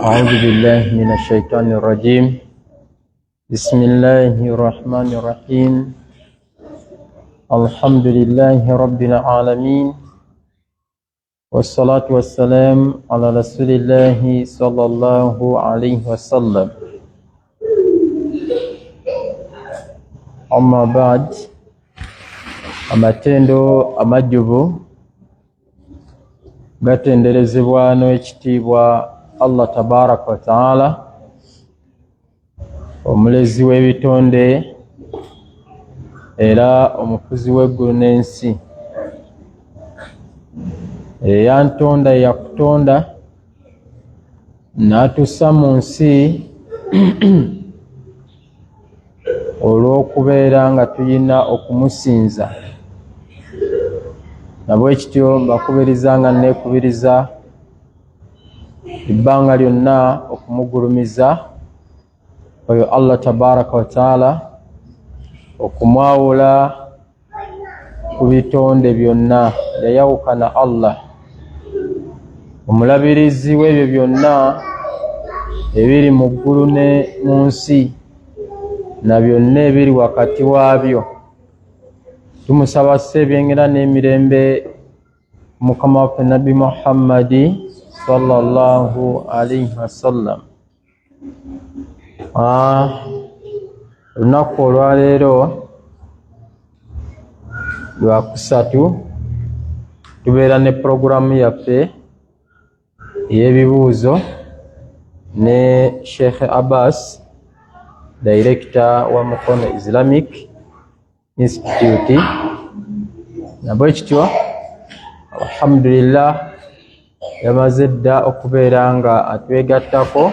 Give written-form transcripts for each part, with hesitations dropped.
أعوذ بالله من الشيطان الرجيم. بسم الله الرحمن الرحيم. الحمد لله رب العالمين، والصلاة والسلام على رسول الله صلى الله عليه وسلم. أما بعد، amatendo amajjuvu gatenderezebwa n'ekitiibwa Allah tabaraka wa taala, omulezi w'ebitonde era omufuzi w'eggulu n'ensi, eyantonda yakutonda n'atussa mu nsi olw'okubeera nga tulina okumusinza. Nabwekityo mbakubiriza nga neekubiriza ebbanga lyonna okumugulumiza oyo Allah tabaraka wa taala, okumwawula ku bitonde byonna. Yayawukana Allah, omulabirizi w'ebyo byonna ebiri mu ggulu ne mu nsi na byonna ebiri wakati waabyo. Tumusaba ebyengera n'emirembe Mukama waffe Nabi Muhammadi sallallahu alaihi wasallam. Olunaku olwaleero lwakusatu tubeera ne programu yaffe ey'ebibuuzo ne Sheikh Abbas, Director wa Mukono Islamic Institute. Nabwekityo alhamdulillah yamaze dda okubeera nga atwegattako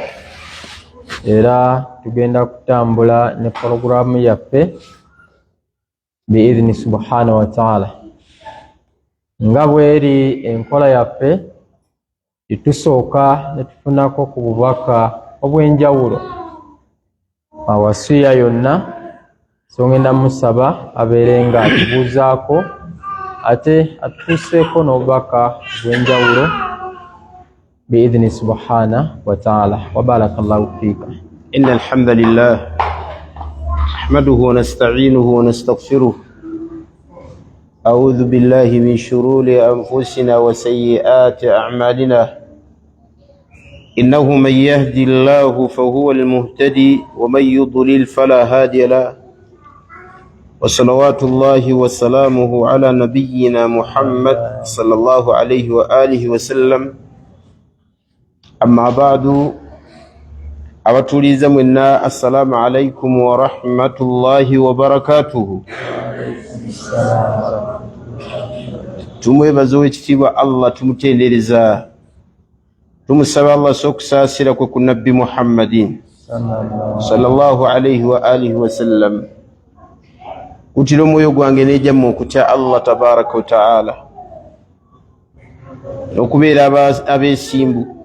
era tugenda kutambula ne programu yaffe biidhni subhanahu wa taala. Nga bweri enkola yaffe, tetusooka ne tufunako ku bubaka obw'enjawulo awasuya yonna, so ngenda musaba abeere nga atubuuzaako ate atutuuseeko n'obubaka obw'enjawulo biidhni subhanahu wa taala. Wa barakallahu fiika. إن الحمد لله نحمده ونستعينه ونستغفره. أعوذ بالله من شرور أنفسنا وسيئات أعمالنا. إنه من يهدي الله فهو المهتدي ومن يضلل فلا هادي له. وصلوات الله وسلامه على نبينا محمد صلى الله عليه وآله وسلم. أما بعد، abatuliza mwenna assalamu alaikum wa rahmatullahi wa barakatuhu. Tumwebaza ow'ekitiibwa Allah, tumutendereza, tumusaba Allah okusaasira kwe ku Nabbi Muhammadin sallallahu alaihi wa alihi wa sallam. Kutira omwoyo gwange n'ejjamu okutya Allah tabaraka wa taala, okubeera abeesimbu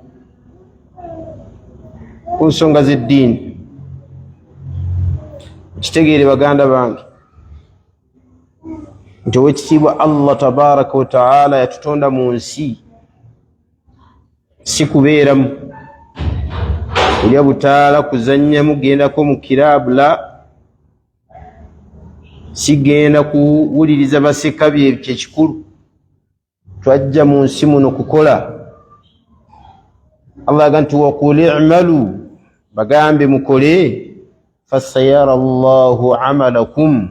ku nsonga z'eddiini. Kitegeere baganda bange nti ow'ekitiibwa Allah tabaraka wa taala yatutonda mu nsi si kubeeramu kulya butaala, kuzannyamu, gendako mu kirabula, sigenda kuwuliriza baseka bye kyekikulu. Twajja mu nsi muno kukola. Allah aganti waqul i'malu, bagambe mukole, fasayara Allahu amalakum,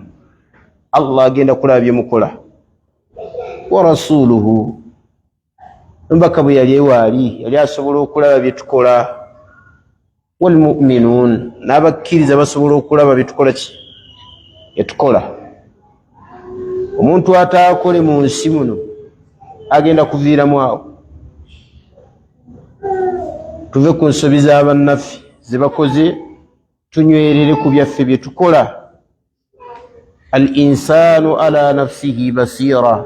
Allah agenda kulaba bye mukola. Wa rasuluhu, mbaka bwe yali ewaali yali asobola okulaba bye tukola. Wal mu'minun, n'abakkiriza basobola okulaba bye tukola etukola. Omuntu ataakole mu nsi muno agenda kuviiramu awo. Tuve ku nsobi z'abannaffe ze bakoze, tunywerere ku byaffe bye tukola. Al insanu ala nafsihi basira,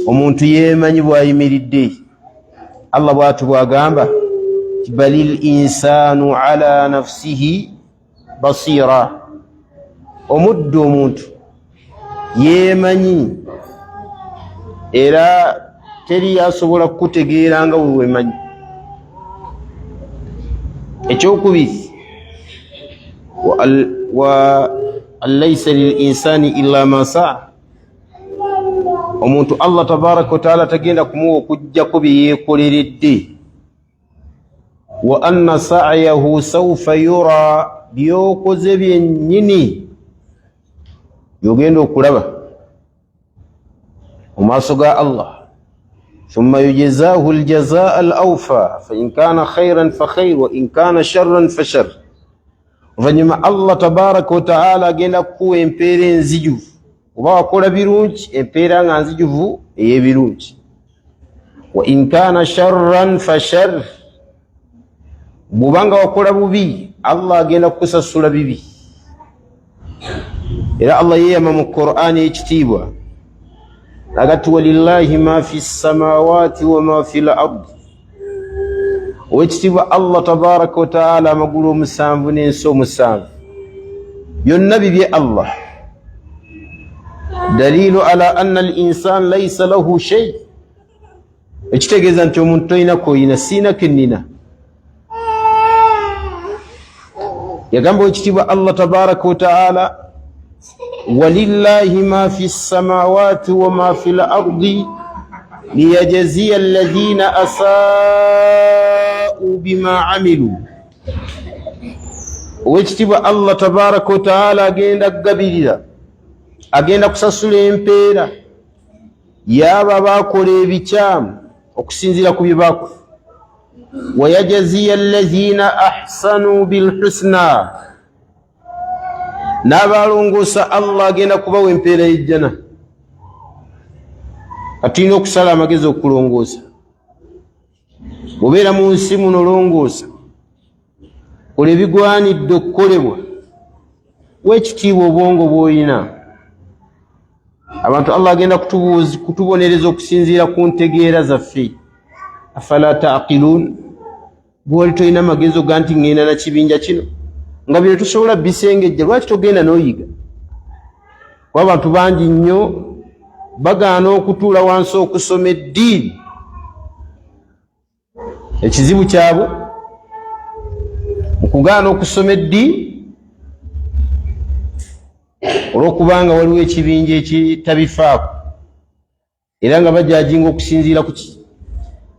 omuntu yeemanyi bw'ayimiridde. Allah bw'atu bw'agamba balil insanu ala nafsihi basira, omuddu omuntu yeemanyi era teri asobola kutegeera nga wewemanyi. Ekyokubiri, wa laysa lil insani illa ma saa, omuntu Allah tabaraka wa taala tagenda kumuwa okujjako bye yeekoleredde. Wa anna sa'yahu sawfa yura, byokoze byennyini byogenda okulaba mu maaso ga Allah. Thumma yujzaahu aljazaa alawfa fa in kana khayran fa khayr wa in kana sharran fa shar. Oluvannyuma Allah tabaraka wa taala agenda kukuwa empeera enzijuvu. Oba wakola birungi, empeera nga nzijuvu ey'ebirungi. Wa in kana sharran fa shar, bw'obanga wakola bubi Allah agenda kukusasula bibi. Era Allah yeeyama mu Qur'ani ekitiibwa agati walillahi ma fi samawati wa ma fi l-ardi. Owekitiibwa Allah tabaraka wa taala amagulu omusanvu n'ensi omusanvu byonna bibye Allah. Dalilu ala anna al-insan laysa lahu shay, ekitegeeza nti omuntu toyina koyina, siina kennina. Yagamba owekitiibwa Allah tabaraka wa taala walillahi ma fi samawati wa ma fi l-ardi liyajziya alladhina asaa'u bima amilu. Owekitiibwa Allah tabaraka wa taala agenda kugabirira, agenda kusasula empeera y'abo abakola ebikyamu okusinziira ku bye bakola. Wayajziya alladhina ahsanu bilhusna, n'abalongoosa Allah agenda kubawa empeera y'ejjana. Katulina okusala amagezi okulongoosa. Bw'obeera mu nsi muno longoosa, kola ebigwanidde okukolebwa, weekitiibwa obwongo bw'olina. Abantu Allah agenda kutubonereza okusinziira ku ntegeera zaffe. Afala taqilun, bw'oli tolina magezi ga nti ngenda na kibinja kino nga bino tusobola bisengejja, lwaki togenda n'oyiga? Kuba abantu bangi nnyo bagaana okutuula wansi okusoma eddiini. Ekizibu kyabwe mu kugaana okusoma eddiini olw'okubanga waliwo ekibinja ekitabifaako era nga bajajinga okusinziira ku ki.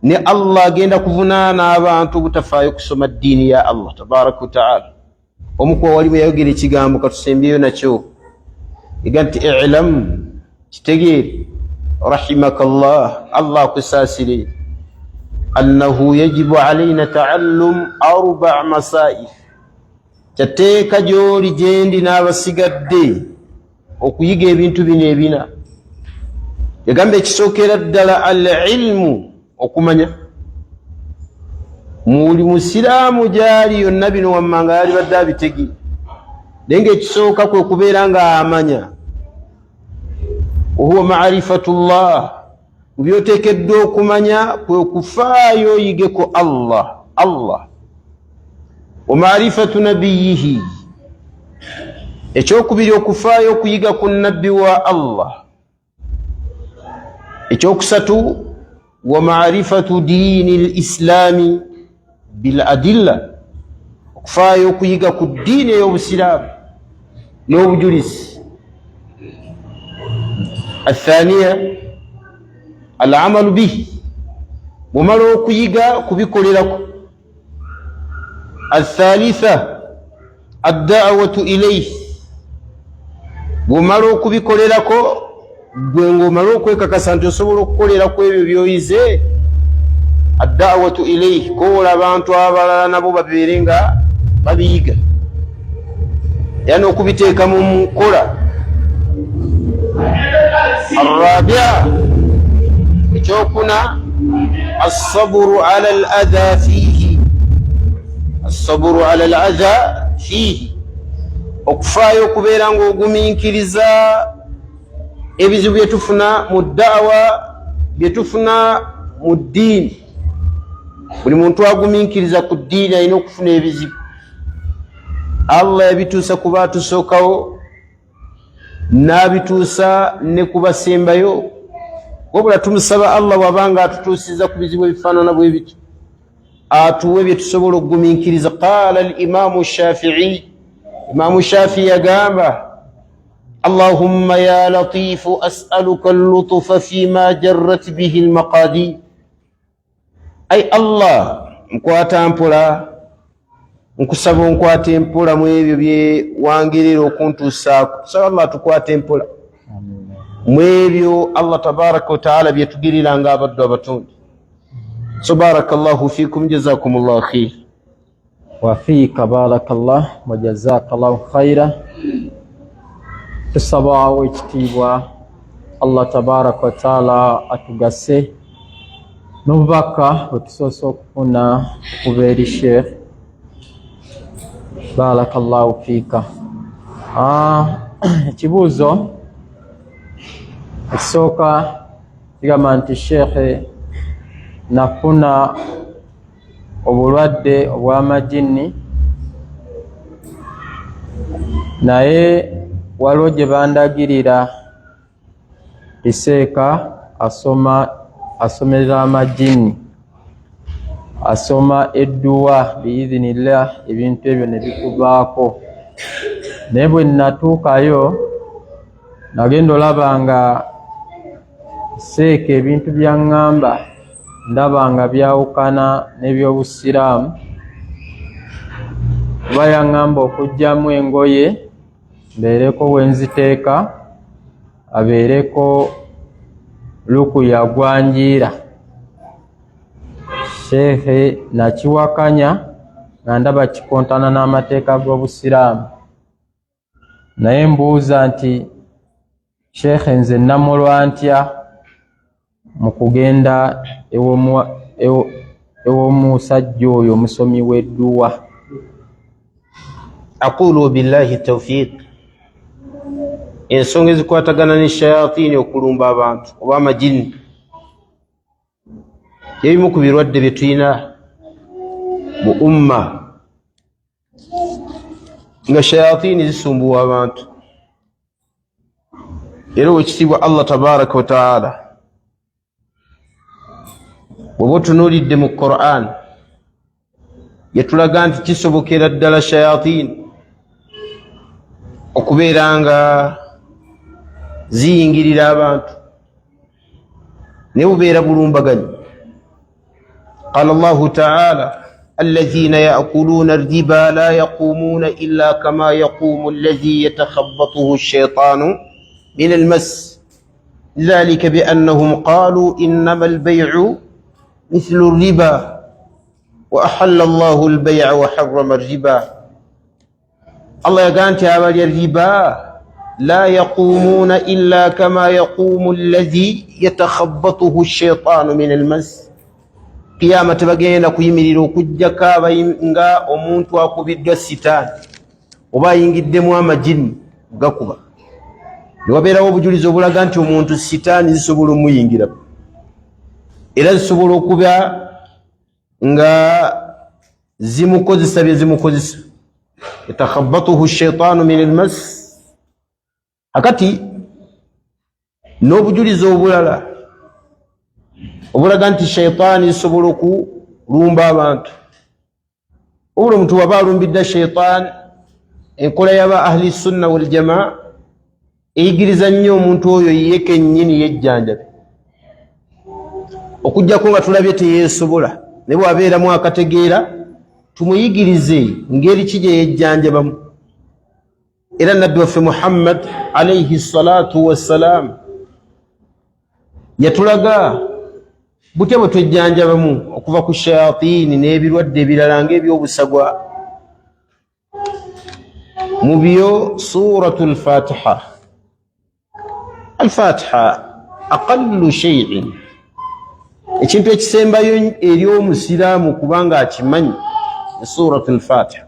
Ne Allah agenda kuvunaana abantu obutafaayo kusoma ddiini ya Allah tabaraka wa taala. Omukuwa wali bwe yayogera ekigambo katusembyeyo nakyo, ega nti i'lam, kitegeere rahimakallah, Allah akusaasire, annahu yajibu alayna ta'allum arba' masail, kyateeka gy'oli gyendi n'abasigadde okuyiga ebintu bino ebina. Yagamba ekisookera ddala al-ilmu, okumanya. Muli musiraamu gyali yonna bino wammanga yali badde abitegi, naye ng'ekisooka kwe kubeera nga amanya. Ohuwa ma'rifatullah, byoteekeddwa okumanya kwe kufaayo oyigeko Allah. Wa ma'rifatu nabiyihi, ekyokubiri okufaayo okuyiga ku nabbi wa Allah. Ekyokusatu wa ma'rifatu diini l-islaami bil adilla, okufaayo okuyiga ku ddiini ey'obusiraamu n'obujulizi. Athaniya al-amalu bihi, bw'omala okuyiga kubikolerako. Athalitha ad-da'watu ilayhi, bw'omala okubikolerako gwe ng'omala okwekakasa nti osobola okukolerako ebyo by'oyize, ad-da'watu ilayhi, koola abantu abalala nabo babeere nga babiyiga era n'okubiteeka mu nkola. Arrabia, ekyokuna as-sabru ala al-adha fihi, as-sabru ala al-adha fihi, okufaayo okubeera ng'ogumiikiriza ebizibu bye tufuna mu da'wa, bye tufuna mu ddiini. Buli muntu agumiikiriza ku ddiini alina okufuna ebizibu. Allah yabituusa ku baatusookawo, n'abituusa ne ku basembayo. wabula tumusaba Allah wabanga atutuusiza ku bizibu ebifaanana bwe bityo atuwe bye tusobola okugumiikiriza. Qaala al-imaamu Shaafi'i, imaamu Shaafi'i yagamba Allahumma ya latifu as'aluka al-lutfa fima jarrat bihi al-maqadir. Ay Allah, nkwata mpola, nkusaba onkwate mpola mu ebyo bye wangerera okuntuusaako. Tusaba Allah tukwate mpola mu ebyo Allah tabaraka wa taala bye tugirira ng'abaddu abatonde. So barakallahu fikum, jazakumullahu khair. Wa fika barakallah wa jazakallahu khaira. Tusaba ekitiibwa Allah tabaraka wa taala atugase n'obubaka bwe tusoose okufuna okuva eri Sheikh. Barakallahu fika. Ekibuuzo ekisooka kigamba nti Sheikh, nafuna obulwadde obw'amajini naye waliwo gye bandagirira liseeka asomera amajini, asoma edduwa biizinillah, ebintu ebyo ne bikuvaako. Naye bwe natuukayo nagenda olaba nga seeka ebintu byaŋŋamba ndaba nga byawukana n'ebyobusiraamu. Kuba yaŋŋamba okugyamu engoye mbeereko wenziteeka, abeereko lukuya gwanjiira. Sheikh nakiwakanya nga ndaba kikontana n'amateeka g'obusiraamu. Naye mbuuza nti Sheikh, nze namulwa ntya mu kugenda ew'omusajja oyo omusomi w'edduwa? Aqulu billahi tawfiq. Ensonga ezikwatagana ne shayatini okulumba abantu oba amajini ebimu ku birwadde bye tulina mu umma, nga shayatini zisumbuwa abantu. Era ekitiibwa Allah tabaraka wa taala bw'oba otunuulidde mu Qur'an yatulaga nti kisobokera ddala shayatini okubeera nga ziyingirira abantu ne bubeera bulumbaganyi. Qala Allahu ta'ala الذين يأكلون الربا لا يقومون إلا كما يقوم الذي يتخبطه الشيطان من المس ذلك بأنهم قالوا إنما البيع مثل الربا وأحل الله البيع وحرم الربا. الله يقول تعالى الربا لا يقومون إلا كما يقوم الذي يتخبطه الشيطان من المس. قيامة bagenda kuyimirira okujjako nga omuntu akubiddwa sitaani oba ayingiddemu amajini gakuba. Ne wabeerawo obujulizi obulaga nti omuntu sitaani zisobola omuyingira era zisobola okuba nga zimukozesa bye zimukozesa. Yatakhabbatuhu shaytaanu min almas. Akati n'obujulizi obulala obulaga nti shaytaani zisobola okulumba abantu. Obula omuntu waba alumbidde shaytaani, enkola y'aba ahli sunna wal jamaa eyigiriza nnyo omuntu oyo ye kennyini yejjanjabe okujjako nga tulabye teyeesobola, ne bw'abeeramu akategeera tumuyigirize ngeri ki gye yejjanjabamu. Era nabbi waffe Muhammad alayhi salatu wassalaam yatulaga butya bwe twejjanjabamu okuva ku shayatini n'ebirwadde ebirala ng'ebyobusagwa. Mu byo suratu al-Fatiha. Al-Fatiha aqallu shay'in, ekintu ekisembayo eri omusiraamu kubanga akimanyi suratu al-Fatiha.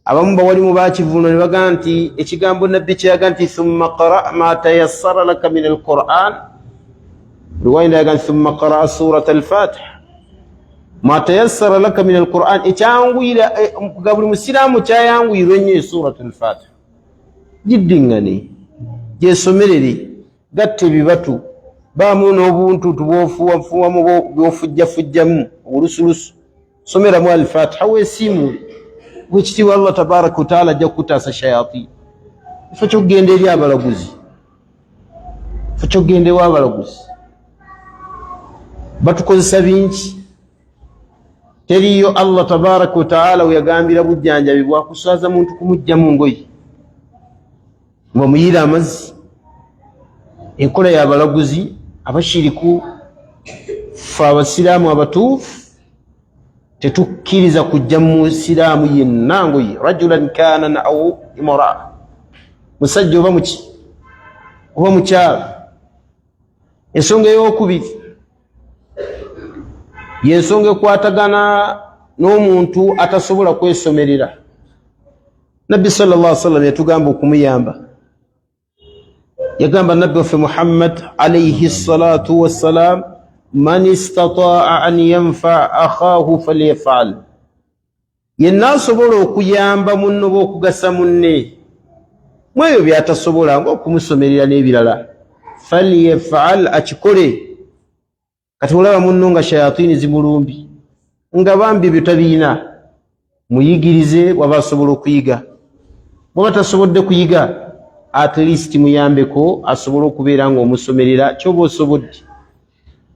Abamu bawalimu bakivuuna ne bagamba nti ekigambo nabbi kyaga nti thumma qara' ma tayassara laka min al-Qur'an. Riwaya yaga nti thumma qara' surata al-Fatiha ma tayassara laka min al-Qur'an. Ekyanguyira nga buli musiraamu kyayanguyirwa ennyo suratu al-Fatiha. Giddiŋŋane, gyesomerere, gatta ebibatu, baamu n'obuntu tubwofuwafuwamu bwofujjafujjamu olusulusu someramu alfatiha weesiimu bwekitiibwa Allah tabaraka wa taala ajja kukutaasa shayatin. Ifo kyokugenda eri abalaguzi, ifo kyokugenda ewa abalaguzi batukozesa bingi. Teriyo Allah tabaraka wa taala weyagambira bujjanjabi bwakuswaza muntu kumujja mu ngoyi nga muyira amazzi. Enkola y'abalaguzi abashiriku, fe abasiraamu abatuufu tetukkiriza kujja mu siraamu yenna ngoyi, rajulan kanan au imraa, musajja oba muki oba mukyala. Ensonga ey'okubiri y'ensonga ekwatagana n'omuntu atasobola kwesomerera. Nabbi sallallahu alaihi wasallam yatugamba okumuyamba. Yagamba nabbi waffe Muhammad alayhi salatu wassalam, man istata'a an yanfa akhahu falyaf'al. Yenna asobola okuyamba munno b'okugasa munne mu ebyo by'atasobola ng'okumusomerera n'ebirala, falyaf'al, akikole. Kati olaba munno nga shayatini zimulumbi nga bambi byo tabiina, muyigirize waba asobola okuyiga. Bw'aba tasobodde kuyiga, at least muyambeko asobola okubeera ng'omusomerera ky'oba osobodde.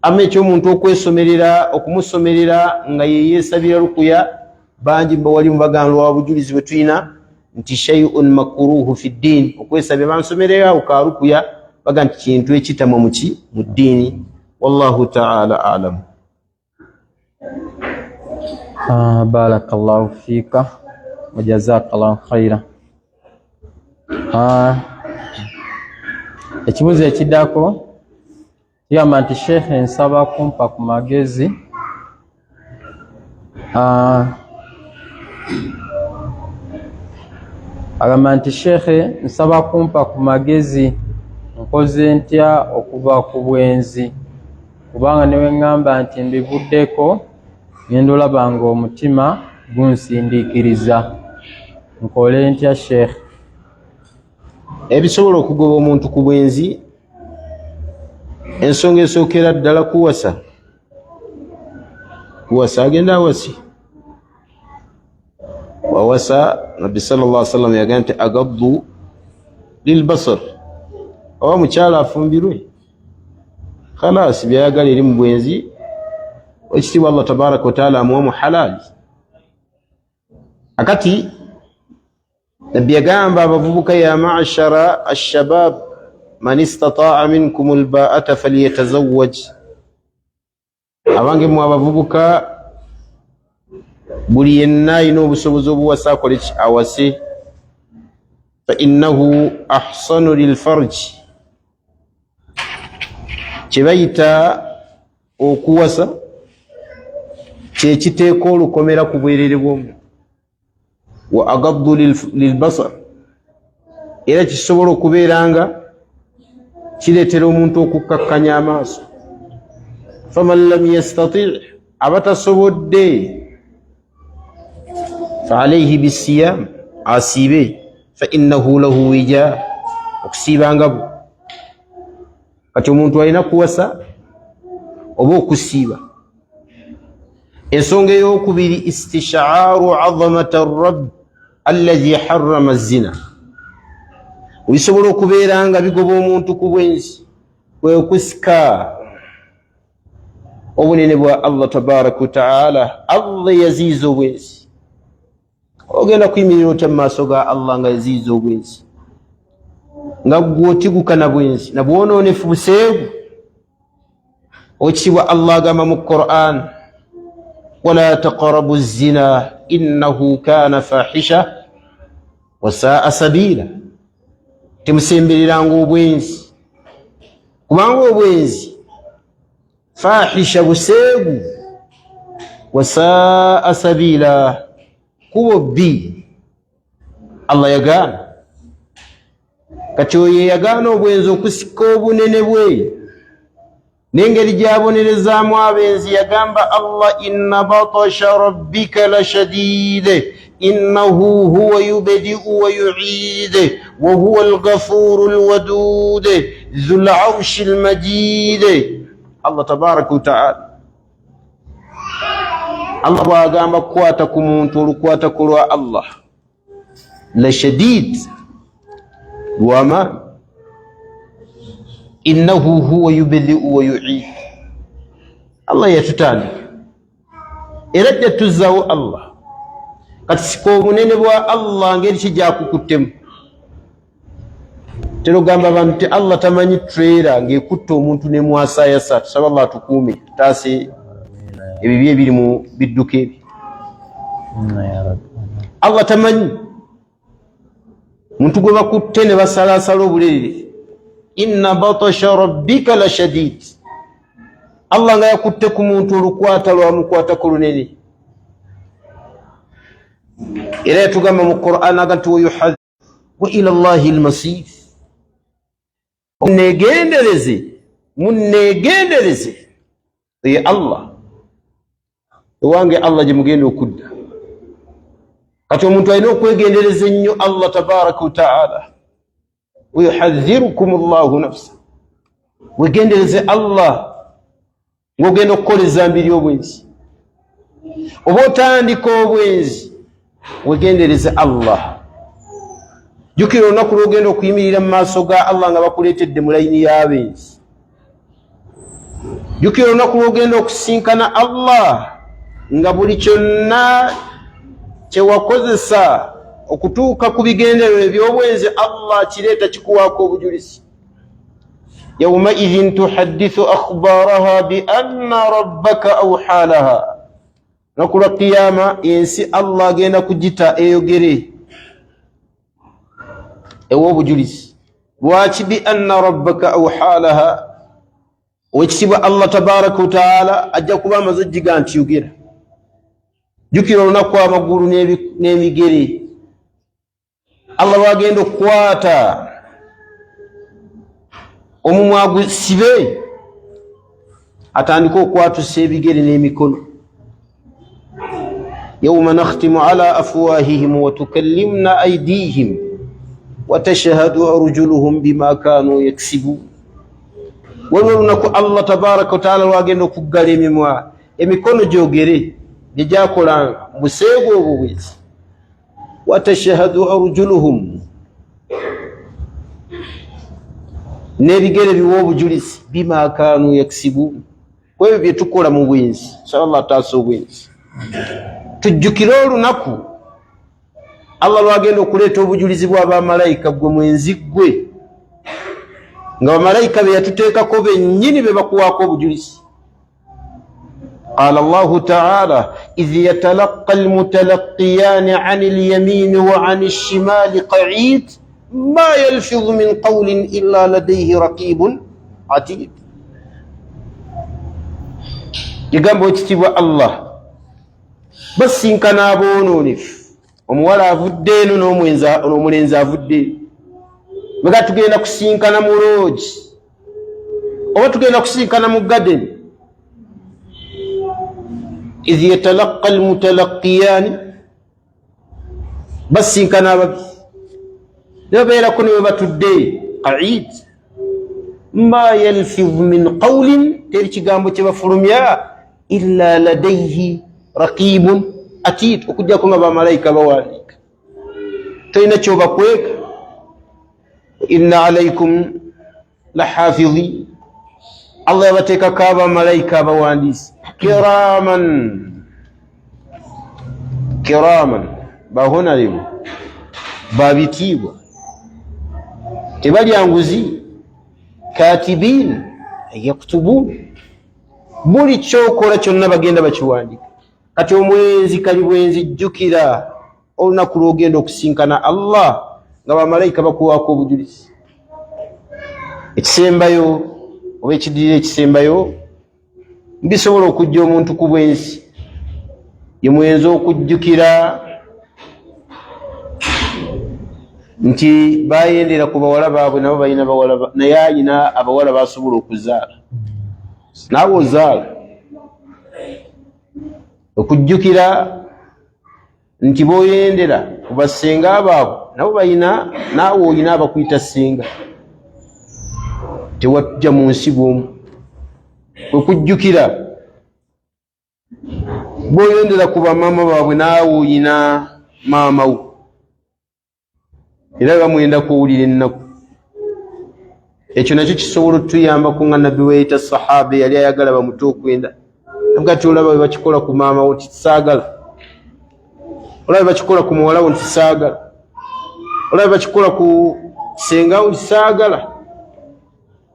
Ama eky'omuntu okwesomerera, okumusomerera nga yeyeesabira rukuya, bangi bawali mubaganda wa bujulizi bwe tulina nti shay'un makruhu fi ddiin, okwesabira bansomerera ka rukuya baga nti kintu ekitamwa muki mu ddiini. Wallahu ta'ala a'lam. Barakallahu fika wa jazakallahu khaira. Ekibuzo ekiddako kigamba nti Sheikh, nsaba kumpa ku magezi agamba nti Sheikh, nsaba kumpa ku magezi nkoze ntya okuva ku bwenzi, kubanga newe ngamba nti mbivuddeko ngenda olaba nga omutima gunsindiikiriza, nkole ntya Sheikh? Ebisobola okugoba omuntu ku bwenzi, ensonga esookera ddala kuwasa. Agenda awasi, wawasa. Nabbi sallallahu alaihi wasallam yagamba nti agaddu lilbasar, oba mukyala afumbirwe khalas byayagala eri mu bwenzi, ekitiibwa Allah tabaraka wa taala amuwa mu halali. Akati Nabbi yagamba abavubuka, ya ma'ashara ashabab man istata'a minkum alba'ata falyatazawwaj, abange mu abavubuka buli yenna alina obusobozi obuwasa akole ki? Awase. Fa innahu ahsanu lilfarji, kyebayita okuwasa kyekiteeka olukomera ku bwerere bw'omuntu. Wa agaddu lilbasar, era kisobola okubeera nga kireetera omuntu okukkakkanya amaaso. Faman lam yastati', abatasobodde, fa alayhi bisiyam, asiibe. Fa innahu lahu wija, okusiibanga bwe. Kati omuntu alina kuwasa oba okusiiba. Ensonga ey'okubiri, istishaaru azamata rabb alladhi harrama zina. Bisobola okubeera nga bigoba omuntu ku bwenzi, kwe okusika obunene bwa Allah tabaraka wa taala. Allah yaziiza obwenzi, ogenda kuyimirira otya mu maaso ga Allah nga yaziiza obwenzi, nga gwe otiguka na bwenzi na bwonoonefu buseegu. Ekitiibwa Allah agamba mu Qur'an, wala taqrabu zina innahu kana fahisha wa saa sabila, temusembereranga obwenzi kubanga obwenzi fahisha buseegu, wa saa sabila kubo bbi. Allah yagaana. Kati oyo yagaana obwenzi okusika obunene bwe n'engeri gy'abonerezaamu abenzi, yagamba Allah, inna batasha rabbika la shadide innahu huwa yubdi'u wa yu'ide wa huwa al-ghafuru al-wadud ذو العرش المجيد الله تبارك وتعالى الله bwagamba kukwata ku muntu olukwata ku lwa Allah la shadid lwamaanyi innahu huwa yubdi'u wa yu'id Allah yatutandika era ajja tuzzaawo Allah kati sika obunene bwa Allah ngeri kijakukuttemu terogamba abantu nti Allah tamanyi trailer ng'ekutta omuntu ne mwasayasa tusaba Allah atukuume tutaase ebibye ebiri mu bidduka ebi Allah tamanyi muntu gwe bakutte ne basalaasala obulere inna batasha rabbika la shadid Allah nga yakutte ku muntu olukwata lwamukwatako lunene era yatugamba mu Qur'an agati wa ila Allahi almasir munnegendereze ye Allah ewange Allah gye mugenda okudda kati omuntu alina okwegendereza ennyo Allah tabaraka wa ta'ala wayuhadhirukum Allahu nafsa wegendereze Allah ng'ogenda okukoleza mbiri obwenzi oba otandika obwenzi wegendereze Allah jukira olunaku lw'ogenda okuyimirira mu maaso ga Allah nga bakuleetedde mu layini y'abenzi jukira olunaku lw'ogenda okusinkana Allah nga buli kyonna kyewakozesa okutuuka ku bigendererwa eby'obwenzi Allah kireeta kikuwaako obujulizi yawmaidhin tuhaddithu akhbaraha bi anna rabbaka awha laha lunaku lwa qiyama ensi Allah agenda kugita eyogere ewa obujulizi lwaki bi anna rabbaka awha laha owekitibwa Allah tabaraka wa ta'ala ajja kuba amaze ogiga nti yogera jukira olunaku amagulu n'emigere Allah bwagenda okukwata omumwa gusibe atandika okwatusa ebigere n'emikono yawma nakhtimu ala afwahihim wa tukallimna aydihim wa tashhadu arjuluhum bima kanu yaksibun waliwo olunaku Allah tabaraka wa ta'ala lwagenda okuggala emimwa emikono gyogere gye gyakolanga buseego obwo bwezi wa tashhadu arjuluhum n'ebigere biwa obujulizi bima kanu yaksibun kwebyo bye tukola mu bwenzi inshallah ataasa obwenzi tujjukire olunaku Allah lwagenda okuleeta obujulizi bw'abamalayika gwe mwenzi gwe nga bamalayika be yatuteekako bennyini be bakuwaako obujulizi قال الله تعالى إذ يتلقى المتلقيان عن اليمين وعن الشمال قعيد ما يلفظ من قول إلا لديه رقيب عتيد يقام بوتتبع الله بس إن كان أبونونف omuwala avuddeeno n'omulenzi avudde bwega tugenda kusinkana mu loogi oba tugenda kusinkana mu garden idh yatalaqqa almutalaqiyani basinkana ababiri nebabeerako ne bwe batudde qa'id ma yalfidhu min qawlin teri kigambo kye bafulumya illa ladayhi raqibun atid okujjako nga bamalayika bawandiika tolina kyobakweka inna alaykum lahafidhin Allah yabateekako abamalayika abawandiisi kiraman bahonalemu babitiibwa tebalya nguzi katibin yaktubun buli kyokola kyonna bagenda bakiwandika kati omwenzi kali bwenzi jjukira olunaku lw'ogenda okusinkana Allah nga bamalayika bakuwaako obujulizi ekisembayo oba ekidirira ekisembayo bisobola okujja omuntu ku bwenzi ye mwenzi okujjukira nti bayendera ku bawala baabwe nabo balina bawala naye alina abawala basobola okuzaala naawe ozaala okujjukira nti boyendera ku bassenga baabwe nabo balina naawe olina abakuyita ssenga tewajja mu nsi bw'omu kwe kujjukira bw'oyendera ku bamaama baabwe naawe oyina maama wo era bamwenda kuwulira ennaku. Ekyo nakyo kisobola otuyambako nga nabbi weeyita sahaba yali ayagala bamutte okwenda nagati olaba bwe bakikola ku maama wo tisaagala, olaba bwe bakikola ku muwala wo ntisaagala, olaba bwe bakikola ku kisenga wo ntisaagala,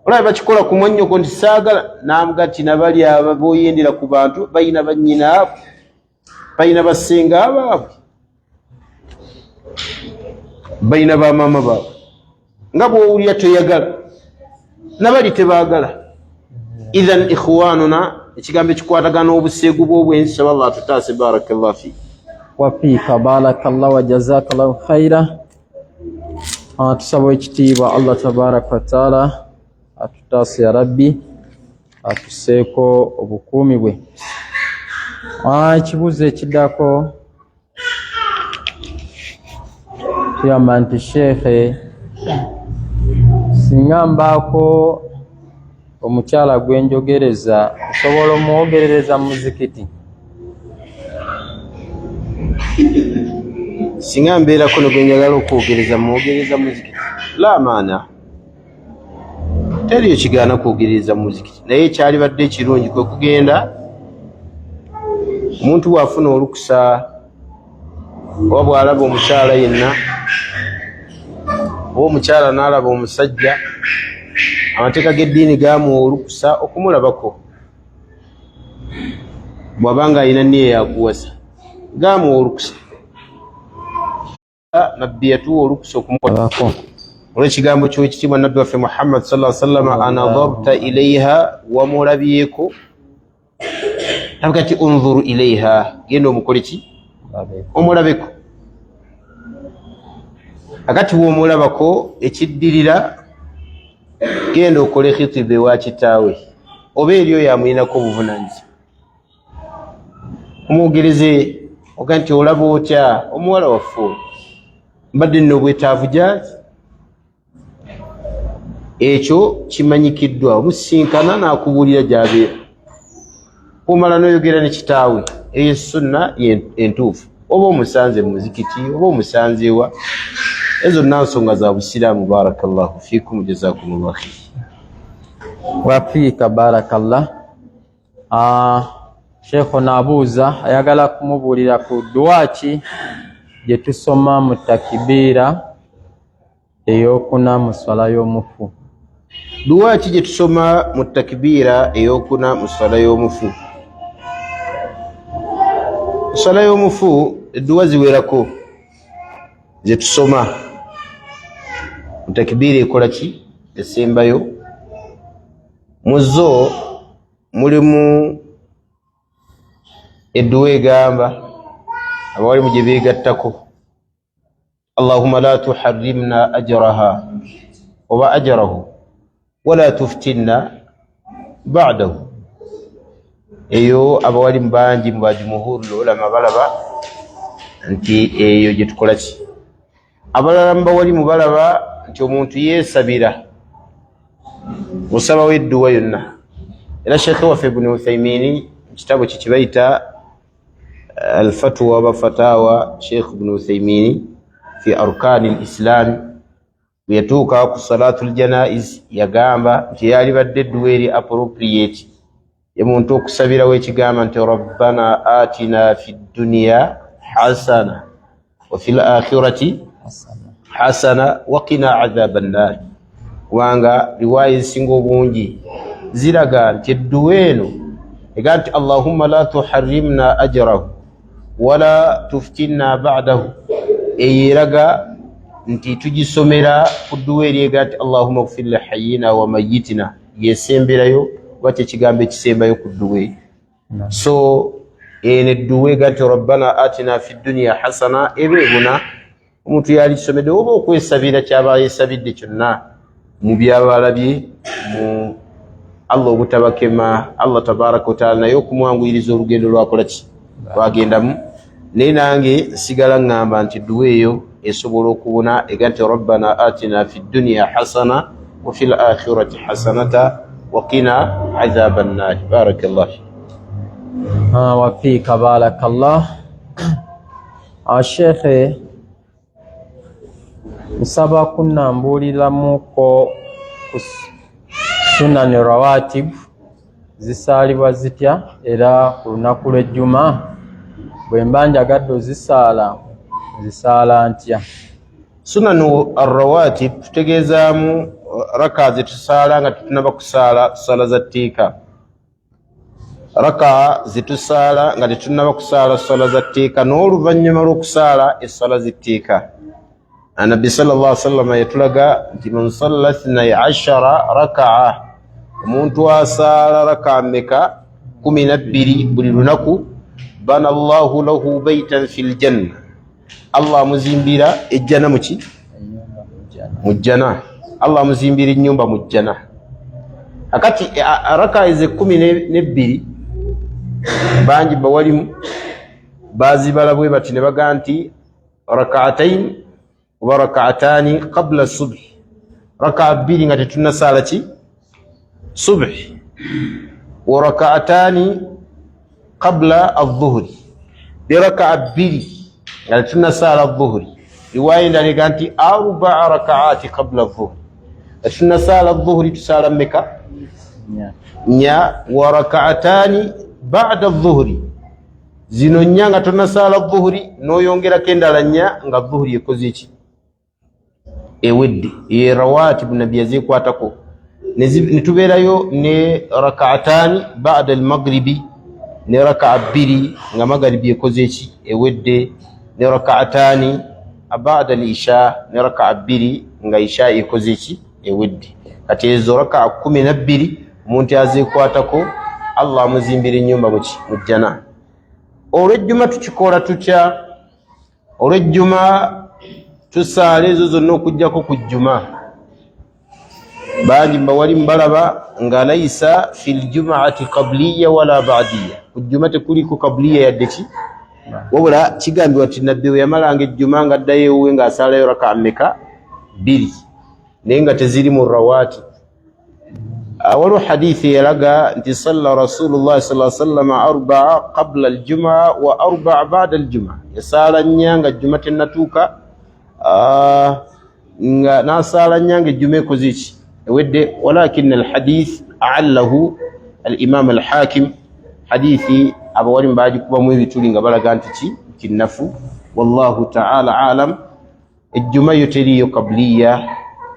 olaba bwe bakikola ku mwannyoko ntisaagala. Namugati nabali aba booyendera ku bantu balina bannyina abo, balina basenga abaabwe, balina bamaama baabwe nga bw'owulira toyagala nabali tebaagala. Idhan ikhwanuna ekigambo ekikwatagana obuseegu bw'obwensi saba Allah tutaase. Barakallahu fi wafiika barakallahu wa jazakallahu khaira. Tusaba ekitiibwa Allah tabaraka wa taala atutaase ya rabbi, atuseeko obukuumi bwe. Ekibuuzo ekiddako tuyamba nti sheekhe, singa mbaako omukyala gwenjogereza osobola omwogerereza mu muzikiti? Singa mbeerako negwenjagala okwogereza mwogereza muzikiti, la maana teriyo kigaana kwogereza muzikiti, naye ekyalibadde ekirungi kwe kugenda omuntu bw'afuna olukusa oba bw'alaba omukyala yenna oba omukyala n'alaba omusajja, amateeka g'eddiini gaamuwa olukusa okumulabako. Bw'abanga alina nniya yakuwasa gaamuwa olukusa, nabbi yatuwa olukusa okumukolako. Olw'ekigambo ky'ekitiibwa nabbi waffe Muhammad sallallahu alaihi wasallam, anadarta ilaiha, wamulabyeko. Navuga ati unzuru ilaiha, genda omukole ki? Omulabeko. Akati bw'omulabako ekiddirira genda okole khitiba ewa kitaawe oba eri oyo amuyinako obuvunaanyizibwa. Omwogereze oga nti olaba otya omuwala waffe mbadde nno obwetaavu gy'ali. Ekyo kimanyikiddwa, omusinkana n'akubuulira gy'abeera. Omala n'oyogera ne kitaawe, eyo sunna entuufu. Oba omusanze mu muzikiti oba omusanze ewa, ezo zonna nsonga za busiraamu. Barakallahu fiikum, jazakumullahu khair. Wafiika barakallah. Sheekho naabuuza ayagala kumubuulira ku dduwa ki gye tusoma mu takibiira ey'okuna mu swala y'omufu. Dduwa ki gye tusoma mu takibiira ey'okuna mu swala y'omufu? Swala y'omufu edduwa ziwerako ze tusoma. Mu takibiira ekola ki? Esembayo. Mu zo mulimu edduwa egamba abawalimu gye beegattako, Allahumma la tuharrimna ajraha oba ajrahu wala tuftinna ba'dahu. Eyo abawalimu bangi mu bajumuhurul ulama balaba nti eyo gye tukola ki. Abalala mu bawalimu balaba nti omuntu yeesabira osabawo edduwa yonna. Era Sheikh waffe Ibn Uthaymin kitabo kye kibayita Al-Fatwa oba Fatawa Sheikh Ibn Uthaymin fi arkani al-Islam, bwe yatuuka ku salatul janaiz yagamba nti yalibadde edduwa eri appropriate y'omuntu okusabirawo ekigamba nti rabbana atina fi dunya hasana wa fil akhirati hasana wa qina adhaban nar. Kubanga riwaya ezisinga obungi ziraga nti edduwa eno ega nti Allahumma la tuharrimna ajrahu wala tuftinna ba'dahu, eyeraga nti tugisomera ku dduwa eri ega nti Allahumma ighfir li hayyina wa mayyitina, yesemberayo bwate ekigambo ekisembayo ku dduwa eri. So eno edduwa ega nti rabbana atina fi dunya hasana eba ebuna omuntu yalisomedde oba okwesabira kyaba yesabidde kyonna mu byabalabye mu Allah obutabakema Allah tabaraka wa taala naye okumwanguyiriza olugendo lwakola ki lwagendamu. Naye nange nsigala ngamba nti dduwa eyo esobola okubona ega nti rabbana atina fi dunya hasana وفي الآخرة حسنة وقنا عذاب النار. بارك الله فيك. وفيك بارك الله. الشيخ nsaba kunnambuliramuko ku sunani rawatib zisaalibwa zitya era ku lunaku lw'ejjuma bwe mba njagadde ozisaala zisaala ntya? Sunanu arrawatib tutegeezaamu raka zetusaala nga tetunaba kusaala sala za tteeka, raka zetusaala nga tetunaba kusaala sala za tteeka n'oluvannyuma lw'okusaala essala z'etteeka. Annabi sallallahu alaihi wasallam yatulaga nti man salla 12 raka'a, omuntu asaala raka mmeka 12 buli lunaku, bana Allahu lahu baitan fil janna, Allah muzimbira ejjana muki mujjana, Allah muzimbira ennyumba mujjana. Akati raka ize 12 bangi bawalimu bazibala bwe bati ne baga nti rak'atayn wa rak'atani qabla subh, raka 2 nga tetunnasaala ki subh, wa rak'atani qabla adh-dhuhri, bi raka 2 nga tetunnasaala adh-dhuhri. Riwaya endala nti 4 rak'ati qabla adh-dhuhri, tetunnasaala adh-dhuhri tusaala mmeka nya, wa rak'atani ba'da adh-dhuhri, zino nya nga tunnasaala adh-dhuhri n'oyongerako endala nya nga adh-dhuhri ekoze eki ewedde. Ye rawatib nabbi yazikwatako ne tubeerayo ne rak'atani ba'da al-maghribi, ne raka 2 nga maghribi ekoze eki ewedde, ne rak'atani ba'da al-isha, ne raka 2 nga isha ekoze eki ewedde. Kati ezo raka 12 omuntu azikwatako Allah muzimbira ennyumba mujjana. Olw'ejjuma tukikola tutya? Olw'ejjuma tusaala ezo zonna okujjako ku jjuma. Bangi mbawali mbalaba nga layisa fil jum'ati qabliya wala ba'diya, ku jjuma tekuliko qabliya yadde ki, wabula kigambibwa nti nabbi we yamalanga ejjuma nga addayo ewuwe ng'asaalayo raka mmeka 2 naye nga teziri mu rawatib. Waliwo hadithi yalaga nti salla rasulullah sallallahu alaihi wasallam 4 qabla al-jum'a wa 4 ba'da al-jum'a, yasaala nnya nga jjuma tennatuuka nga nasaala nnya nga ejjuma ekoze eki ewedde. Walakin al-hadith a'allahu al-imam al-hakim, hadithi abawali mbagikubamu ebituli nga balaga nti kinnafu. Wallahu ta'ala alam. Ejjuma yo teriyo qabliya,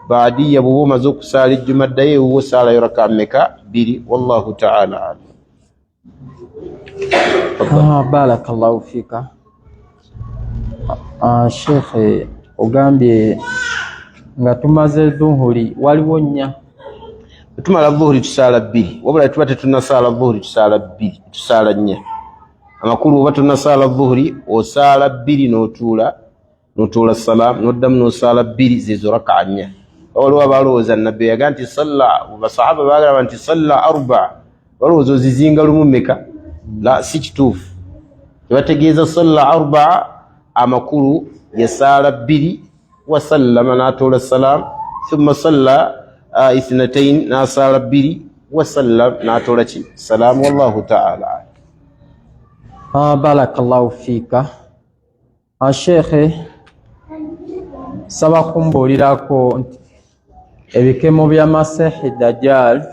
baadiya bw'oba omaze okusaala ejjuma ddayo ewuwo saalayo raka mmeka 2. Wallahu ta'ala alam. Barakallahu fika. Sheikh, ogambye nga tumaze dhuhuri waliwo nnya, tumala dhuhuri tusaala 2, wabula tuba tetunnasaala dhuhuri tusaala 2, tusaala nnya. Amakulu oba tunnasaala dhuhuri osaala 2 n'otuula salaam n'oddamu n'osaala 2, zezo raka nnya. Waliwo abalowooza nabbi yaga nti salla, basahaba baagamba nti salla 4, balowooza ozizinga lumu mmeka. La, si kituufu. Tebategeeza salla 4, amakulu yasaala 2 wasallama n'atuula salaam, thumma salla 2 n'asaala 2 wasallam n'atuula ki salaam. Wallahu ta'ala. Barakallahu fika. Sheikh, saba kumbuulirako nti ebikemo bya Masihi Dajjal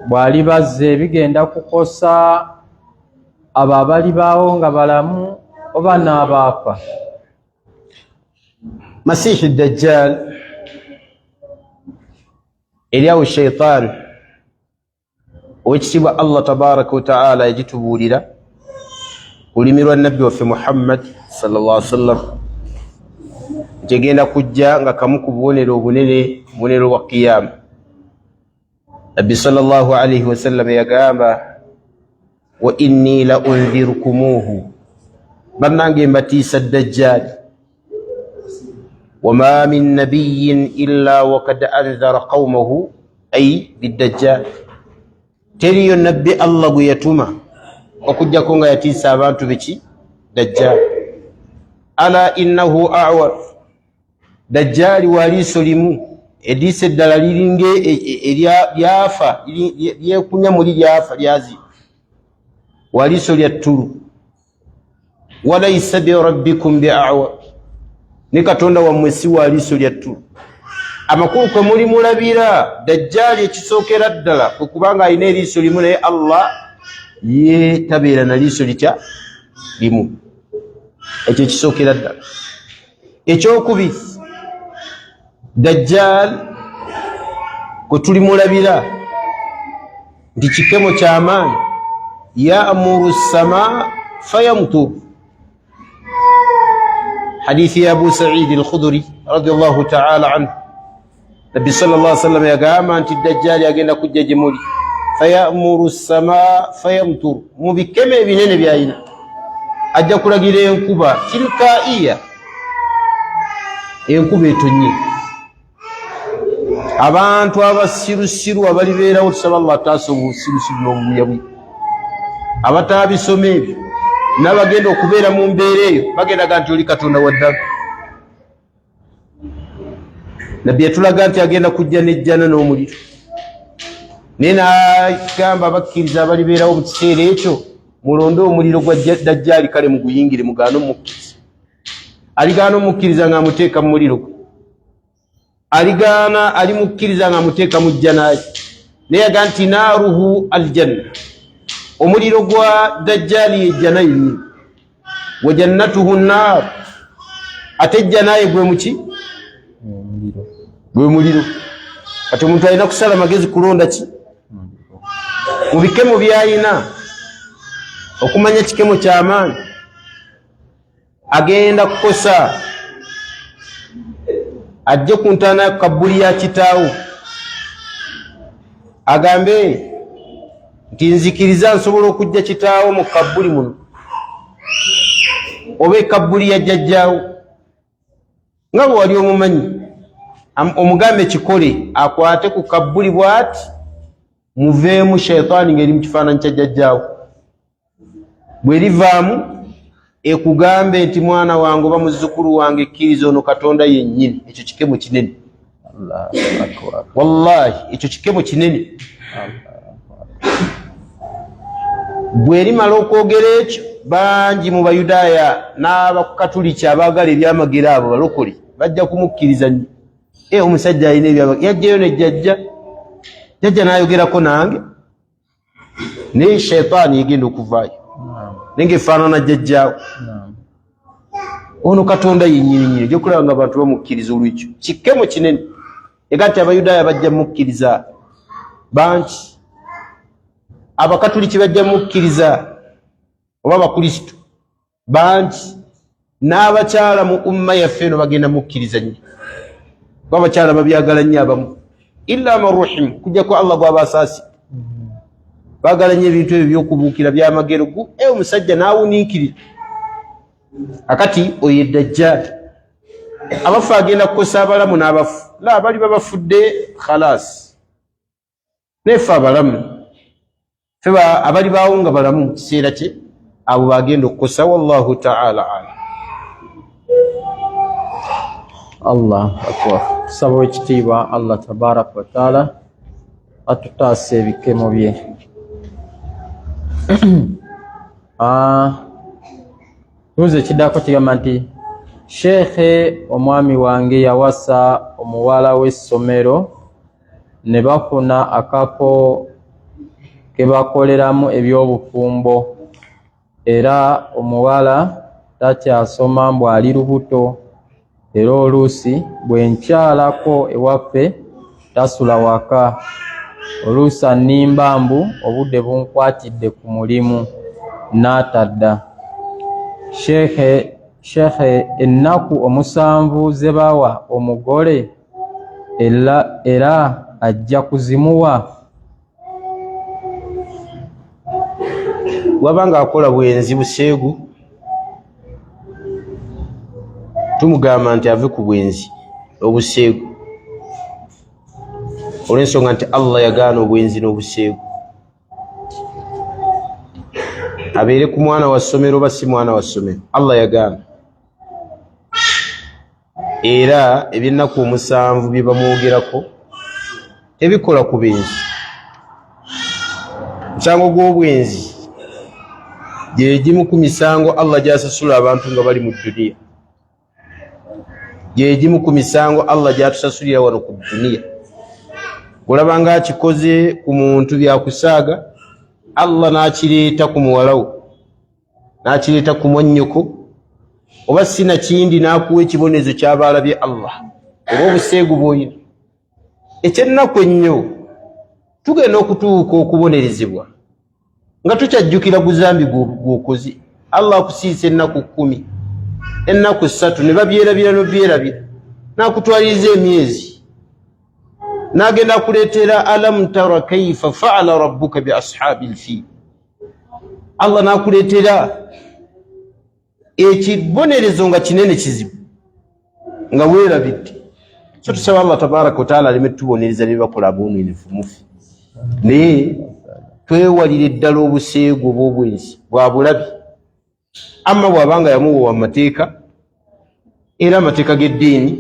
bw'ali bazze bigenda kukosa abo abali baawo nga balamu oba n'abaafa? Masihi Dajjal eriawo shaitan owekitiibwa Allah tabaraka wa ta'ala yagitubuulira olulimi lwa nabbi waffe Muhammad sallallahu alaihi wasallam, tegenda kujja nga kamu ku bubonero obunene, bubonero bwa qiyama. Nabbi sallallahu alaihi wasallam yagamba wa inni la unzirukumuhu, bannange mbatiisa Dajjal. وما من نبي إلا وقد أنذر قومه أي بالدجال. تريو النبي الله يتوما وكجا كونغا يتيسا بانتو بشي دجال. ألا إنه أعور، دجال والي سلمو ediisa eddala liringa lyafa lyekunya muli lyafa lyazi waliiso lya ttulu walaisa birabbikum biawa ne katonda wammwe si waliiso lya ttulu amakulu kwe muli mulabira dajjaali ekisookera ddala kwe kubanga alina eriiso limu naye Allah ye tabeera na liiso litya limu ekyo kisookera ddala ekyokubiri dajjaal kwe tuli mulabira nti kikemo ky'amaanyi ya'muru as-samaa fayamtur hadithi ya Abu Sa'id al-Khudri radiyallahu ta'ala anhu Nabi sallallahu alaihi wasallam yagamba nti dajjaali agenda kujja gye muli fayamuru as-samaa fayamtur mu bikeme ebinene byayina ajja kulagira enkuba tilkaiya enkuba etonye abantu abasirusiru abalibeerawo tusaba Allah ataasa obusirusiru n'obuyabu abatabisoma ebyo n'abagenda okubeera mu mbeera eyo bagendaga nti oli katonda waddala nabbi yatulaga nti agenda kujja n'ejjana n'omuliro naye n'agamba abakkiriza abalibeerawo mu kiseera ekyo mulonde omuliro gwa dajjaali kale muguyingire mugaana omukkiriza aligaana omukkiriza ng'amuteeka mu muliro gwe aligaana alimukkiriza ng'amuteeka mu jjanaayi naye yaga nti naaruhu aljanna omuliro gwa dajjaali yejjana yennyini wa jannatuhu nnaar ate ejjanaayi gwe muki gwe muliro kati omuntu alina kusala magezi kulonda ki mu bikemo byayina okumanya kikemo ky'amaanyi agenda kukosa ajje ku ntaana ya kabbuli ya kitaawo agambe nti nzikiriza nsobola okujja kitaawo mu kabbuli muno oba ekabbuli ya jjajjaawo nga bwe wali omumanyi omugambe kikole akwate ku kabbuli bw'ati muveemu shaitaani ng'eri mu kifaananyi kya jjajjaawo bwe livaamu ekugambe nti mwana wange oba muzzukulu wange ekkiriza ono katonda yennyini ekyo kikemo kinene wallahi ekyo kikemo kinene bwe limala okwogera ekyo bangi mu bayudaaya n'abakatuliki abaagala ebyamagero abo balokole bajja kumukkiriza nnyo omusajja alina ebyamagero yajjayo ne jjajja n'ayogerako nange naye shaitaani yegenda okuvaayo nenge efaanana jjajjaawo ono katonda yennyininyini gyokulaba nga abantu bamukkiriza olwekyo kikemo kinene ega nti abayudaaya bajja mukkiriza bangi abakatuliki bajja mukkiriza oba abakrisitu bangi n'abakyala mu umma yaffe eno bagenda mukkiriza nnyo kuba abakyala babyagala nnyo abamu illa man rahim kujjako Allah gw'abasaasi baagala nnyo ebintu ebyo by'okubuukira byamagero omusajja n'awuniikirira akati oyo dajjaali abafu agenda kukosa abalamu n'abafu la abali babafudde khalaasi nefe abalamu fe abali baawo nga balamu mu kiseera kye abo bagenda okukosa wallahu ta'ala ala Allah akbar tusaba ekitiibwa Allah tabaraka wa taala atutaasa ebikemo bye tuuze kiddako kigamba nti sheekhe omwami wange yawasa omuwala w'essomero ne bafuna akapo ke bakoleramu ebyobufumbo era omuwala takyasoma mbu ali lubuto era oluusi bwe nkyalako ewaffe tasula waka oluusi annimba mbu obudde bunkwatidde ku mulimu n'atadda sheekhe ennaku 7 ze bawa omugole era ajja kuzimuwa wabanga akola bwenzi buseegu tumugamba nti ave ku bwenzi obuseegu olw'ensonga nti Allah yagaana obwenzi n'obuseegu abeere ku mwana wa ssomero oba si mwana wa ssomero Allah yagaana era ebyennaku 7 bye bamwogerako tebikola ku benzi. Musango gw'obwenzi gye gimu ku misango Allah gy'asasula abantu nga bali mu duniya, gye gimu ku misango Allah gy'atusasulira wano ku duniya. Olaba nga akikoze ku muntu byakusaaga, Allah n'akireeta ku muwalawo, n'akireeta ku mwannyoko, oba sina kindi n'akuwa ekibonezo ky'abaalabye Allah oba obuseegu bw'olina. Ekyennaku ennyo tugenda okutuuka okubonerezebwa nga tukyajjukira guzambi gw'okoze. Allah akusiisa ennaku 10, ennaku 3 ne babyerabira n'obyerabira, n'akutwaliriza emyezi, n'agenda akuleetera alam tara kaifa faala rabbuka bi ashabil fiil. Allah n'akuleetera ekibonerezo nga kinene kizibu nga weerabidde. So tusaba Allah tabaraka wa taala aleme tubonereza ne bakola ab'omwenefu mufi, naye twewalire ddala obuseegu obw'obwenzi bwa bulabi. Amma bw'abanga yamuwa amateeka, era amateeka g'eddiini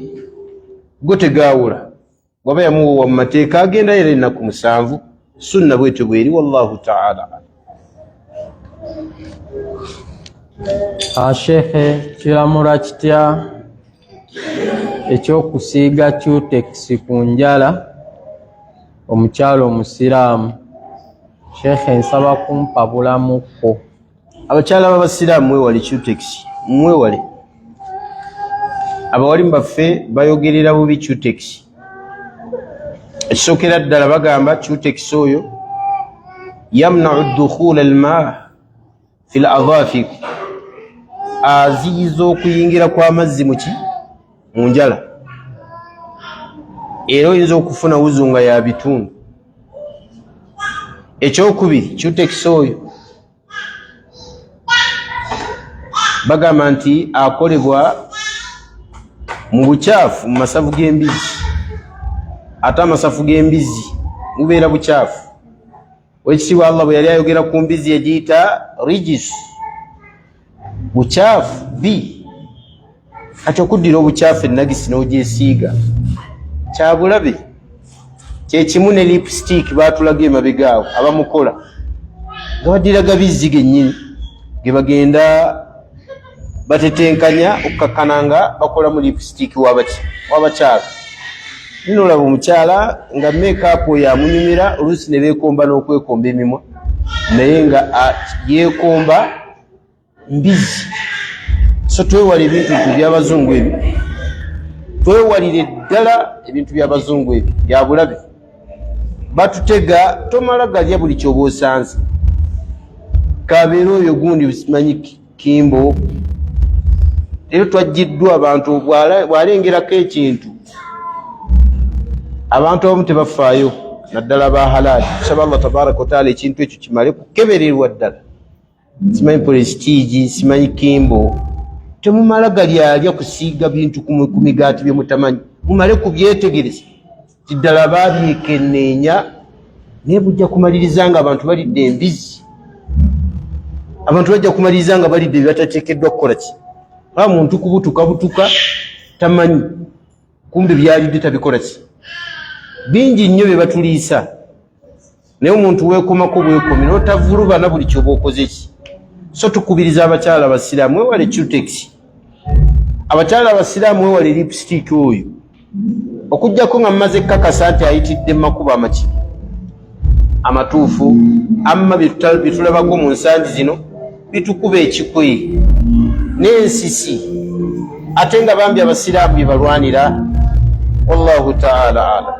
go tegaawula. Bw'aba yamuwa mu mateeka agenda era ennaku 7, sunna bwetyo bweri. Wallahu taala. Sheikhe, kiramula kitya ekyokusiiga cutex ku njala omukyalo omusiraamu? Sheikhe, nsaba kumpa bulamukko. Abakyala b'abasiraamu mwewale cutex, mwewale. Abawalimu baffe bayogerera bubi cutex. Ekisookera ddala bagamba cutex oyo yamna'u dukhula almaa fi al-adhafir, aziyiza okuyingira kw'amazzi mu njala, era oyinza okufuna wuzu nga ya bitundu. Ekyokubiri, cutex oyo bagamba nti akolebwa mu bukyafu, mu masavu g'embizi. Ate amasafu g'embizi mubeera bukyafu. Wekitiibwa Allah bwe yali ayogera ku mbizi yagiyita rijis, bukyafu bi. Kati okuddira obukyafu ennagisi n'ogyesiiga kya bulabe. Kyekimu ne lipstick baatulaga emabega awo abamukola nga baddiraga bizzi gennyini ge bagenda batetenkanya okukakkana nga bakolamu lipstick w'abakyala. Nino olaba omukyala nga make-up oyo amunyumira, oluusi ne beekomba n'okwekomba emimwa, naye nga yeekomba mbizi. So twewale ebintu by'abazungu ebyo, twewalire ddala ebintu by'abazungu ebyo bya bulabe. Batutega tomala galya buli kyoba osanze. Kabeera oyo gundi simanyi kimbo. Leero twajjiddwa abantu bw'alengerako ekintu, abantu abamu tebafaayo naddala ba halaali. Tusaba Allah tabaraka wa taala ekintu ekyo kimale kukebererwa ddala. Simanyi prestige, simanyi kimbo, temumala galyalya kusiiga bintu ku migaati bye mutamanyi, mumale kubyetegereza ddala babyekenneenya. Naye bujja kumaliriza nga abantu balidde embizi, abantu bajja kumaliriza nga balidde byebatateekeddwa kukola ki. Muntu kubutuka tamanyi, kumbe byalidde tabikola ki. Bingi nnyo bye batuliisa, naye omuntu weekomako bwekomi n'otavulubana buli kyoba okoze ki. So tukubiriza abakyala abasiraamu mwewale cutex. Abakyala abasiraamu mwewale lipstick oyo, okujjako nga mmaze ekkakasa nti ayitidde mu makubo amatuufu. Amma bye tulabako mu nsangi zino bitukuba ekikwe n'ensisi, ate nga bambi abasiraamu bye balwanira. Wallahu taala alam.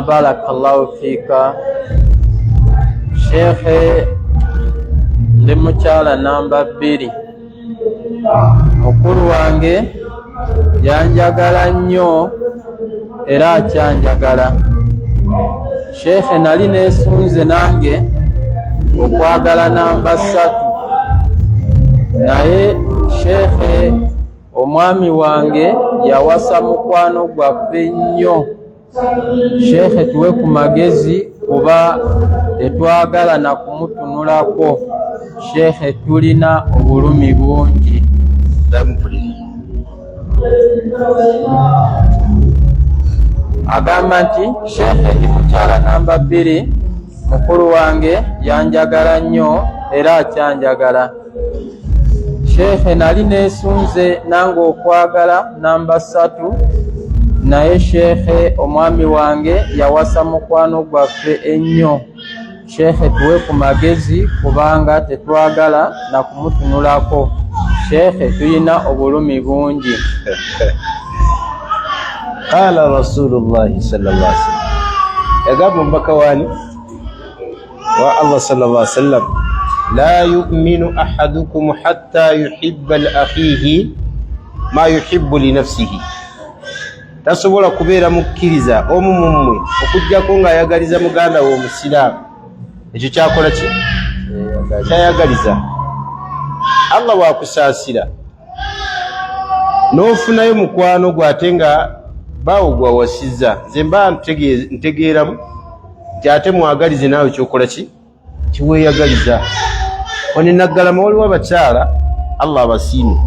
Barakallahu fika. Sheikhe, ndi mukyala namba 2. Mukulu wange yanjagala nnyo era akyanjagala. Sheikhe, nali neesunze nange okwagala namba 3, naye Sheikhe omwami wange yawasa mukwano gwaffe nnyo. Sheikhe, tuwe ku magezi kuba tetwagala na kumutunulako. Sheikhe tulina obulumi bungi. Agamba nti Sheikhe ndi mukyala namba 2, mukulu wange yanjagala nnyo era akyanjagala. Sheikhe nali neesunze nange okwagala namba 3, naye Sheikhe omwami wange yawasa mukwano gwaffe ennyo. Sheikhe tuwe ku magezi kubanga tetwagala na kumutunulako. Sheikhe tulina obulumi bungi. Qala Rasulullah sallallahu alaihi wasallam, yagamba mbaka wani wa Allah sallallahu alaihi wasallam, la yu'minu ahadukum hatta yuhibba li akhihi ma yuhibbu li nafsihi. Tasobola kubeera mukkiriza omu mummwe okujjako nga ayagaliza muganda we omusiraamu. Ekyo kyakola ki? Kyayagaliza. Allah waakusaasira n'ofunayo mukwano gwate nga bawo gwawasizza. Nze mba ntegeeramu nti ate mwagalize naawe kyokola ki? Kiweeyagaliza. Oni Naggalama waliwo abakyala Allah abasiime.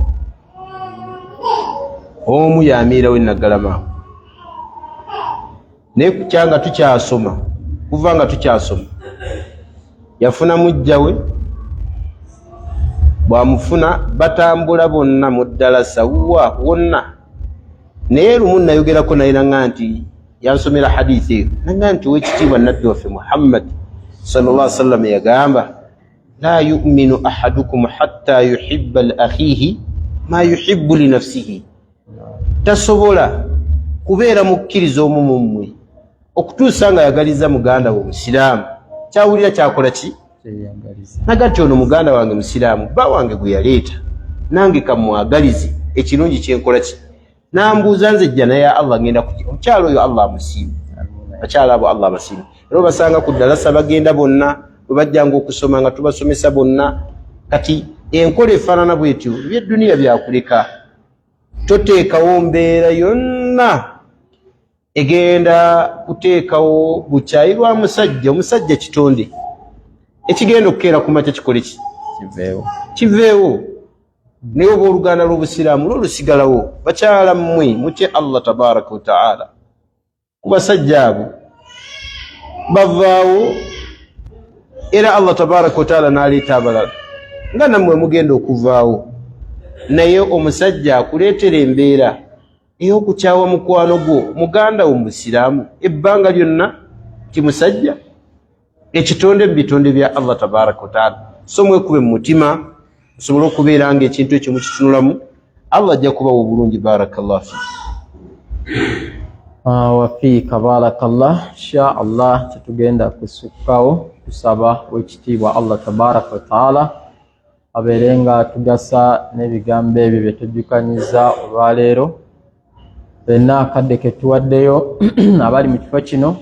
Omu yamiirawo Naggalama naye kukyanga tukyasoma, kuva nga tukyasoma yafuna mujja we, bwamufuna batambula bonna mu ddalasa wonna. Naye lumu nayogerako naye nanga nti yansomera hadithi eyo, nanga nti wekitiibwa nabbi waffe Muhammad sallallahu alaihi wasallam yagamba, la yu'minu ahadukum hatta yuhibba li akhihi ma yuhibbu li nafsihi. Tasobola kubeera mukkiriza omu mummwe okutuusa nga yagaliza muganda we omusiraamu. Kyawulira kyakola ki? Nagati ono muganda wange musiraamu, bba wange gwe yaleeta, nange kamwagalize ekirungi kyenkola ki? Nambuuza nze jjana ya Allah ngenda kuki? Omukyalo oyo Allah amusiime. Bakyala abo Allah abasiime. Era basanga ku ddalasa bagenda bonna, bwe bajjanga okusoma nga tubasomesa bonna. Kati enkola efaanana bwetyo eby'edduniya byakuleka. Toteekawo mbeera yonna egenda kuteekawo bukyayi lwa musajja. Omusajja kitonde ekigenda okukeera ku makya kikole ki? Kiveewo. Naye oba oluganda lw'obusiraamu lwolusigalawo. Bakyala mmwe mutye Allah tabaraka wa ta'ala. Ku basajja abo bavaawo era Allah tabaraka wa ta'ala n'aleeta abalala nga nammwe mugenda okuvaawo. Naye omusajja akuleetera embeera ey'okukyawa mukwano gwo muganda wo musiraamu ebbanga lyonna ti musajja. Ekitonde mu bitonde bya Allah tabaraka wa ta'ala. So mwekube mu mutima musobole okubeera nga ekintu ekyo mukitunulamu. Allah ajja kubawa obulungi. Barakallahu fi wafiika barakallah. Insha Allah tetugenda kusukkawo kusaba wekitiibwa Allah tabaraka wa ta'ala abeere nga tugasa n'ebigambo ebyo bye tujjukanyiza olwaleero. Fenna akadde ke tuwaddeyo abali mu kifo kino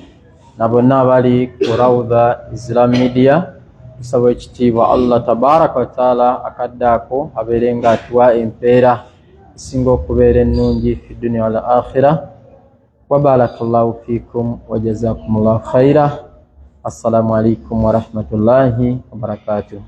na bonna abali ku Rawda Islam Media, tusaba ekitiibwa Allah tabaraka wa ta'ala akadde ako abeere nga atuwa empeera esinga okubeera ennungi fi dunya wal akhirah. Wa barakallahu fikum wa jazakumullahu khaira. Assalamu alaikum wa rahmatullahi wa barakatuh.